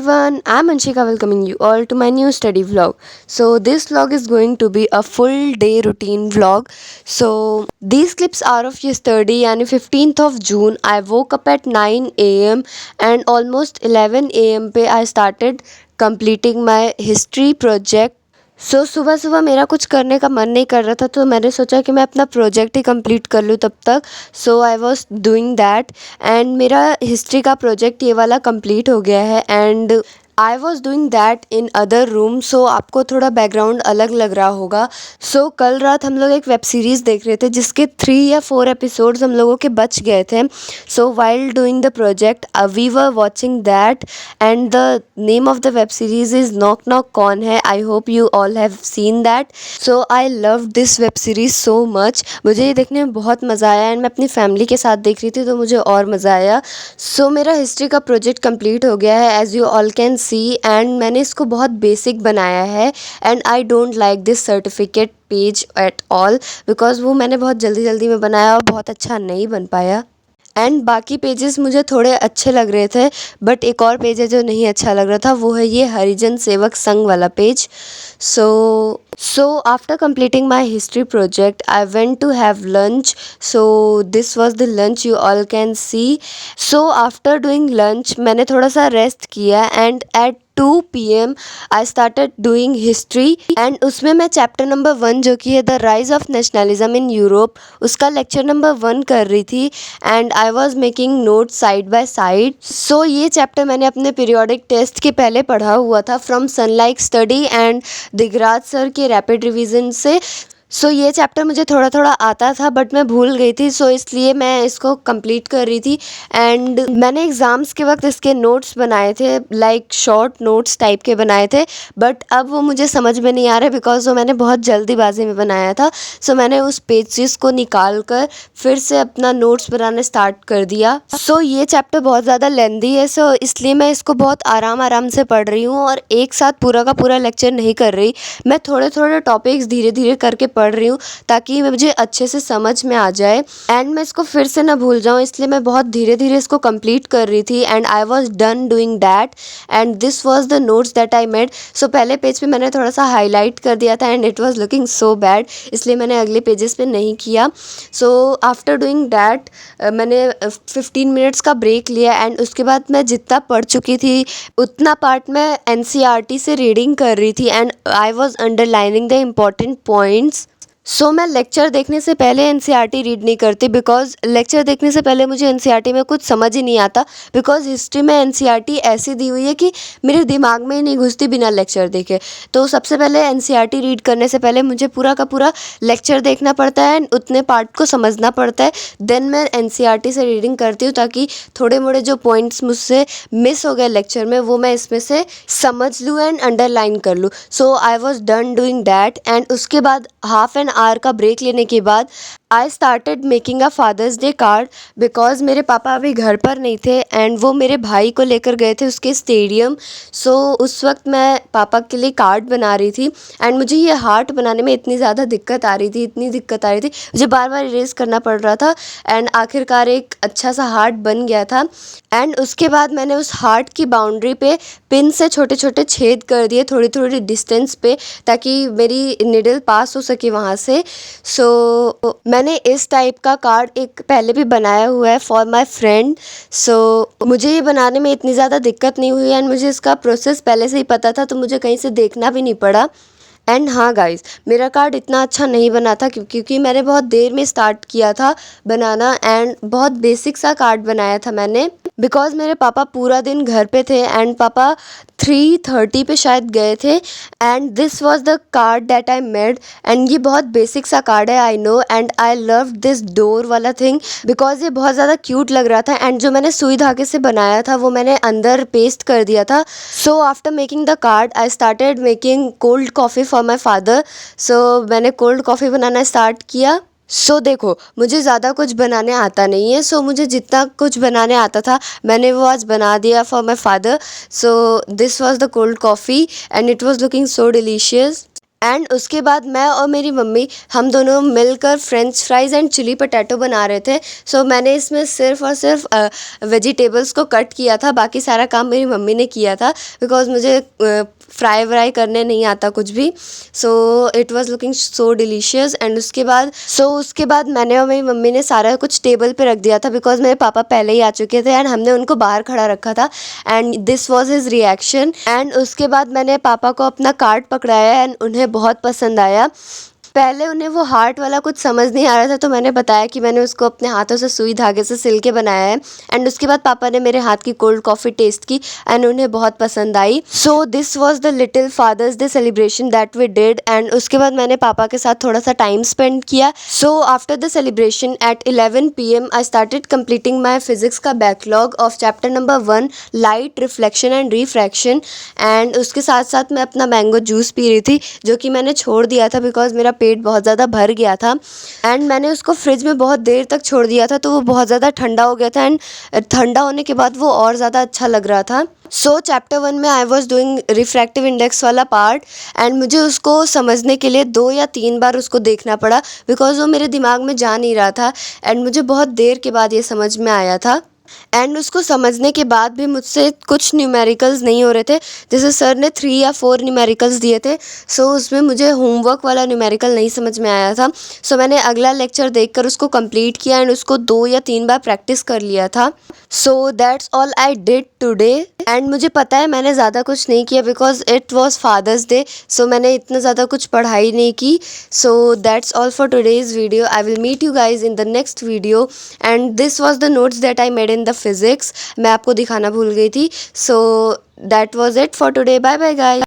everyone, I'm Anshika welcoming you all to my new study vlog. So this vlog is going to be a full day routine vlog. So these clips are of yesterday and 15th of June. I woke up at 9 a.m. and almost 11 a.m. पे I started completing my history project. सुबह सुबह मेरा कुछ करने का मन नहीं कर रहा था, तो मैंने सोचा कि मैं अपना प्रोजेक्ट ही कंप्लीट कर लूँ तब तक. So I was doing that and मेरा हिस्ट्री का प्रोजेक्ट ये वाला कंप्लीट हो गया है. And I was doing that in other room. So आपको थोड़ा बैकग्राउंड अलग लग रहा होगा. सो कल रात हम लोग एक वेब सीरीज़ देख रहे थे जिसके 3 या 4 एपिसोड्स हम लोगों के बच गए थे. So while doing the project we were watching that and the name of the web series is knock knock कौन है. I hope you all have seen that. So I love this web series so much. मुझे ये देखने में बहुत मज़ा आया and मैं अपनी फैमिली के साथ देख रही थी तो मुझे और मज़ा आया. सो मेरा हिस्ट्री का प्रोजेक्ट कंप्लीट हो गया है as you all can see. And मैंने इसको बहुत बेसिक बनाया है and I don't like this certificate page at all because वो मैंने बहुत जल्दी जल्दी में बनाया और बहुत अच्छा नहीं बन पाया. एंड बाकी पेजेस मुझे थोड़े अच्छे लग रहे थे, बट एक और पेज है जो नहीं अच्छा लग रहा था, वो है ये हरिजन सेवक संघ वाला page. So after completing my history project I went to have lunch. So this was the lunch you all can see. So after doing lunch मैंने थोड़ा सा रेस्ट किया and at 2 PM I started doing history. And उसमें मैं chapter number 1 जो कि है the rise of nationalism in Europe, उसका लेक्चर नंबर 1 कर रही थी. And I was making notes side by side. So ये चैप्टर मैंने अपने पीरियोडिक टेस्ट के पहले पढ़ा हुआ था from Sunlike study and Digraj sir के रैपिड रिवीजन से. सो ये चैप्टर मुझे थोड़ा थोड़ा आता था बट मैं भूल गई थी, सो इसलिए मैं इसको कंप्लीट कर रही थी. एंड मैंने एग्ज़ाम्स के वक्त इसके नोट्स बनाए थे, लाइक शॉर्ट नोट्स टाइप के बनाए थे, बट अब वो मुझे समझ में नहीं आ रहे बिकॉज वो मैंने बहुत जल्दीबाजी में बनाया था. सो मैंने उस पेजेस को निकाल कर फिर से अपना नोट्स बनाना स्टार्ट कर दिया. सो ये चैप्टर बहुत ज़्यादा लेंदी है, सो इसलिए मैं इसको बहुत आराम आराम से पढ़ रही हूँ और एक साथ पूरा का पूरा लेक्चर नहीं कर रही. मैं थोड़े थोड़े टॉपिक्स धीरे धीरे करके पढ़ रही हूँ ताकि मुझे अच्छे से समझ में आ जाए एंड मैं इसको फिर से ना भूल जाऊँ, इसलिए मैं बहुत धीरे धीरे इसको कंप्लीट कर रही थी. And I was done doing that and this was the notes that I made. So पहले पेज पे मैंने थोड़ा सा हाईलाइट कर दिया था and it was looking so bad, इसलिए मैंने अगले पेजेस पे नहीं किया. सो आफ्टर डूइंग दैट मैंने 15 मिनट्स का ब्रेक लिया एंड उसके बाद मैं जितना पढ़ चुकी थी उतना पार्ट मैं NCERT से रीडिंग कर रही थी and I was underlining the important points. So मैं लेक्चर देखने से पहले NCERT रीड नहीं करती बिकॉज लेक्चर देखने से पहले मुझे NCERT में कुछ समझ ही नहीं आता. बिकॉज हिस्ट्री में NCERT ऐसी दी हुई है कि मेरे दिमाग में ही नहीं घुसती बिना लेक्चर देखे. तो सबसे पहले NCERT रीड करने से पहले मुझे पूरा का पूरा लेक्चर देखना पड़ता है एंड उतने पार्ट को समझना पड़ता है. देन मैं NCERT से रीडिंग करती हूँ ताकि थोड़े मोड़े जो पॉइंट्स मुझसे मिस हो गए लेक्चर में वो मैं इसमें से समझ लूँ एंड अंडरलाइन कर लूँ. So I was done doing that and उसके बाद हाफ एन आवर का ब्रेक लेने के बाद I started making a father's day card because मेरे पापा अभी घर पर नहीं थे एंड वो मेरे भाई को लेकर गए थे उसके स्टेडियम. सो उस वक्त मैं पापा के लिए कार्ड बना रही थी एंड मुझे ये हार्ट बनाने में इतनी ज़्यादा दिक्कत आ रही थी मुझे बार बार इरेज करना पड़ रहा था एंड आखिरकार एक अच्छा सा हार्ट बन गया था. एंड उसके बाद मैंने उस हार्ट की बाउंड्री पे पिन से छोटे छोटे छेद कर दिए थोड़ी थोड़ी डिस्टेंस पे ताकि मेरी निडल पास हो सके वहाँ से. सो मैंने इस टाइप का कार्ड एक पहले भी बनाया हुआ है फॉर माय फ्रेंड. सो मुझे ये बनाने में इतनी ज़्यादा दिक्कत नहीं हुई एंड मुझे इसका प्रोसेस पहले से ही पता था तो मुझे कहीं से देखना भी नहीं पड़ा. एंड हाँ गाइस, मेरा कार्ड इतना अच्छा नहीं बना था क्योंकि मैंने बहुत देर में स्टार्ट किया था बनाना एंड बहुत बेसिक सा कार्ड बनाया था मैंने बिकॉज मेरे पापा पूरा दिन घर पे थे एंड पापा 3:30 पे शायद गए थे. And this was the card that I made and ये बहुत बेसिक सा कार्ड है I know and I love this door वाला थिंग बिकॉज ये बहुत ज़्यादा क्यूट लग रहा था एंड जो मैंने सुई धागे से बनाया था वो मैंने अंदर पेस्ट कर दिया था. So after making the card I started making cold coffee for my father. So मैंने कोल्ड कॉफ़ी बनाना स्टार्ट किया. सो देखो, मुझे ज़्यादा कुछ बनाने आता नहीं है, सो मुझे जितना कुछ बनाने आता था मैंने वो आज बना दिया for my father. So this was the cold coffee and it was looking so delicious. And उसके बाद मैं और मेरी मम्मी हम दोनों मिलकर French fries and chilli potato बना रहे थे। सो मैंने इसमें सिर्फ़ और सिर्फ वेजिटेबल्स को कट किया था, बाकी सारा काम मेरी मम्मी ने किया था बिकॉज़ मुझे फ्राई व्राई करने नहीं आता कुछ भी। So it was looking so delicious. And उसके बाद मैंने और मेरी मम्मी ने सारा कुछ टेबल पे रख दिया था बिकॉज़ मेरे पापा पहले ही आ चुके थे एंड हमने उनको बाहर खड़ा रखा था and this was his reaction. And उसके बाद मैंने पापा को अपना कार्ड पकड़ाया एंड उन्हें बहुत पसंद आया। पहले उन्हें वो हार्ट वाला कुछ समझ नहीं आ रहा था, तो मैंने बताया कि मैंने उसको अपने हाथों से सुई धागे से सिल के बनाया है। एंड उसके बाद पापा ने मेरे हाथ की कोल्ड कॉफ़ी टेस्ट की एंड उन्हें बहुत पसंद आई। So this was the little father's day celebration that we did. And उसके बाद मैंने पापा के साथ थोड़ा सा टाइम स्पेंड किया। So after the celebration at 11 PM I started completing my physics का backlog of chapter number 1 light reflection and refraction. And उसके साथ साथ मैं अपना मैंगो जूस पी रही थी जो कि मैंने छोड़ दिया था बिकॉज मेरा पेट बहुत ज़्यादा भर गया था। एंड मैंने उसको फ्रिज में बहुत देर तक छोड़ दिया था, तो वो बहुत ज़्यादा ठंडा हो गया था एंड ठंडा होने के बाद वो और ज़्यादा अच्छा लग रहा था। सो चैप्टर 1 में आई वॉज डूइंग रिफ्रैक्टिव इंडेक्स वाला पार्ट एंड मुझे उसको समझने के लिए 2 या 3 बार उसको देखना पड़ा बिकॉज वो मेरे दिमाग में जा नहीं रहा था एंड मुझे बहुत देर के बाद ये समझ में आया था। एंड उसको समझने के बाद भी मुझसे कुछ न्यूमेरिकल्स नहीं हो रहे थे। जैसे सर ने 3 या 4 न्यूमेरिकल्स दिए थे, सो उसमें मुझे होमवर्क वाला न्यूमेरिकल नहीं समझ में आया था। सो मैंने अगला लेक्चर देखकर उसको कंप्लीट किया एंड उसको 2 या 3 बार प्रैक्टिस कर लिया था। So that's all I did today. And मुझे पता है मैंने ज़्यादा कुछ नहीं किया because it was father's day, so मैंने इतना ज़्यादा कुछ पढ़ाई नहीं की। So that's all for today's video. I will meet you guys in the next video. And this was the notes that I made in the physics. मैं आपको दिखाना भूल गई थी। So that was it for today. Bye bye guys.